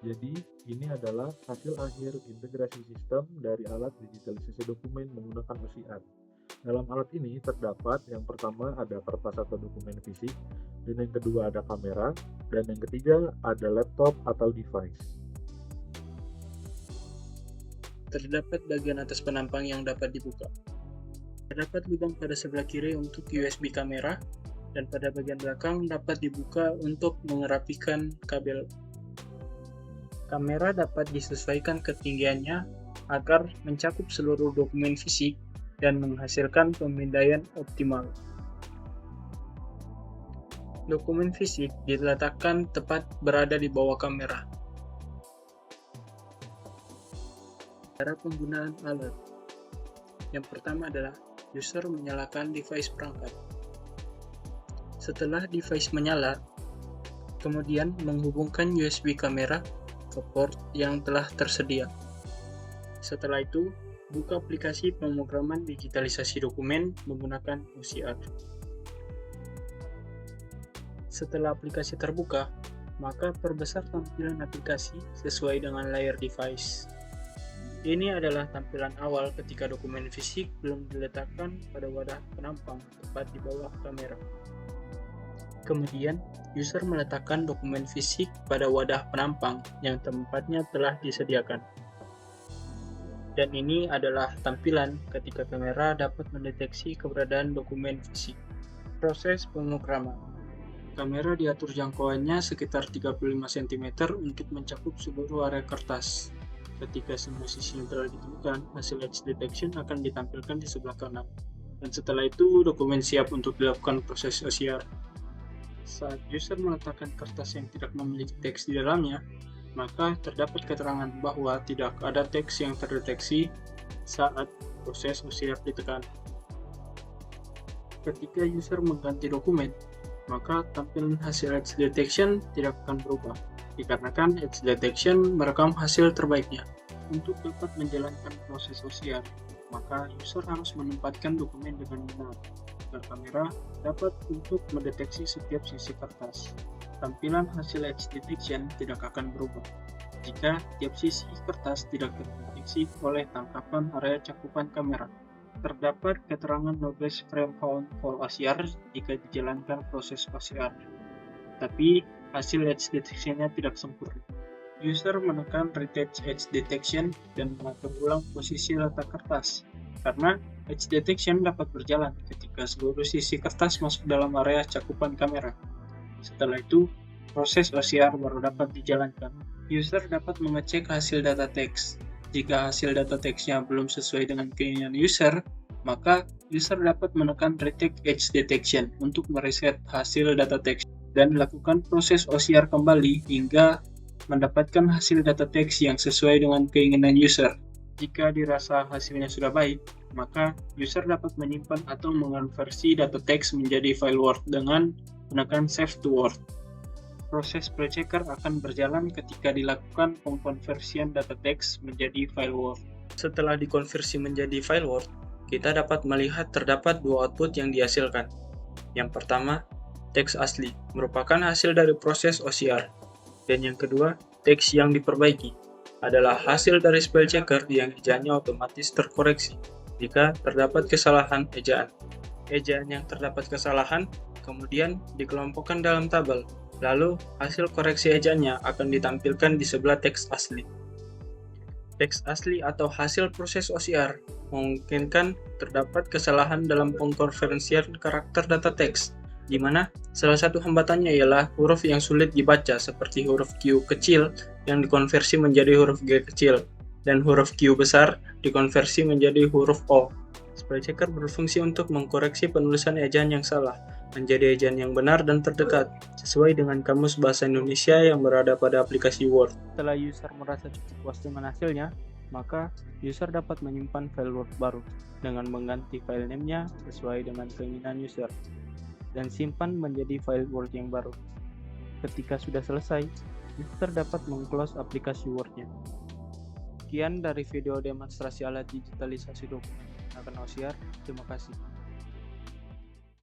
Jadi, ini adalah hasil akhir integrasi sistem dari alat digitalisasi dokumen menggunakan OCR. Dalam alat ini terdapat yang pertama ada kertas atau dokumen fisik, dan yang kedua ada kamera, dan yang ketiga ada laptop atau device. Terdapat bagian atas penampang yang dapat dibuka. Terdapat lubang pada sebelah kiri untuk USB kamera, dan pada bagian belakang dapat dibuka untuk mengerapikan kabel. Kamera dapat disesuaikan ketinggiannya agar mencakup seluruh dokumen fisik dan menghasilkan pemindaian optimal. Dokumen fisik diletakkan tepat berada di bawah kamera. Cara penggunaan alat. Yang pertama adalah user menyalakan device perangkat. Setelah device menyala, kemudian menghubungkan USB kamera ke port yang telah tersedia. Setelah itu, buka aplikasi pemrograman digitalisasi dokumen menggunakan OCR. Setelah aplikasi terbuka, maka perbesar tampilan aplikasi sesuai dengan layar device. Ini adalah tampilan awal ketika dokumen fisik belum diletakkan pada wadah penampang tepat di bawah kamera. Kemudian, user meletakkan dokumen fisik pada wadah penampang yang tempatnya telah disediakan. Dan ini adalah tampilan ketika kamera dapat mendeteksi keberadaan dokumen fisik. Proses pemrograman. Kamera diatur jangkauannya sekitar 35 cm untuk mencakup seluruh area kertas. Ketika semua sisinya telah ditemukan, hasil edge detection akan ditampilkan di sebelah kanan. Dan setelah itu, dokumen siap untuk dilakukan proses OCR. Saat user meletakkan kertas yang tidak memiliki teks di dalamnya, maka terdapat keterangan bahwa tidak ada teks yang terdeteksi saat proses OCR ditekan. Ketika user mengganti dokumen, maka tampilan hasil edge detection tidak akan berubah, dikarenakan edge detection merekam hasil terbaiknya. Untuk dapat menjalankan proses OCR, maka user harus menempatkan dokumen dengan benar, agar kamera dapat untuk mendeteksi setiap sisi kertas. Tampilan hasil edge detection tidak akan berubah jika tiap sisi kertas tidak terdeteksi oleh tangkapan area cakupan kamera. Terdapat keterangan knowledge frame found for OCR jika dijalankan proses OCR, tapi hasil edge detection-nya tidak sempurna. User menekan retouch edge detection dan mengatur ulang posisi letak kertas, karena edge detection dapat berjalan ketika seluruh sisi kertas masuk dalam area cakupan kamera. Setelah itu, proses OCR baru dapat dijalankan. User dapat mengecek hasil data teks. Jika hasil data teksnya belum sesuai dengan keinginan user, maka user dapat menekan retouch edge detection untuk mereset hasil data teks dan lakukan proses OCR kembali hingga mendapatkan hasil data teks yang sesuai dengan keinginan user. Jika dirasa hasilnya sudah baik, maka user dapat menyimpan atau mengonversi data teks menjadi file Word dengan menekan Save to Word. Proses pre-checker akan berjalan ketika dilakukan pengkonversian data teks menjadi file Word. Setelah dikonversi menjadi file Word, kita dapat melihat terdapat dua output yang dihasilkan. Yang pertama, teks asli, merupakan hasil dari proses OCR. Dan yang kedua, teks yang diperbaiki, adalah hasil dari spell checker yang ejaannya otomatis terkoreksi jika terdapat kesalahan ejaan. Ejaan yang terdapat kesalahan kemudian dikelompokkan dalam tabel, lalu hasil koreksi ejaannya akan ditampilkan di sebelah teks asli. Teks asli atau hasil proses OCR memungkinkan terdapat kesalahan dalam pengkonversian karakter data teks, di mana salah satu hambatannya ialah huruf yang sulit dibaca seperti huruf Q kecil yang dikonversi menjadi huruf G kecil, dan huruf Q besar dikonversi menjadi huruf O. Spell checker berfungsi untuk mengkoreksi penulisan ejaan yang salah menjadi ejaan yang benar dan terdekat, sesuai dengan kamus bahasa Indonesia yang berada pada aplikasi Word. Setelah user merasa cukup puas dengan hasilnya, maka user dapat menyimpan file Word baru dengan mengganti file name-nya sesuai dengan keinginan user, dan simpan menjadi file Word yang baru. Ketika sudah selesai, user dapat meng-close aplikasi Word-nya. Sekian dari video demonstrasi alat digitalisasi dokumen menggunakan OCR. Terima kasih.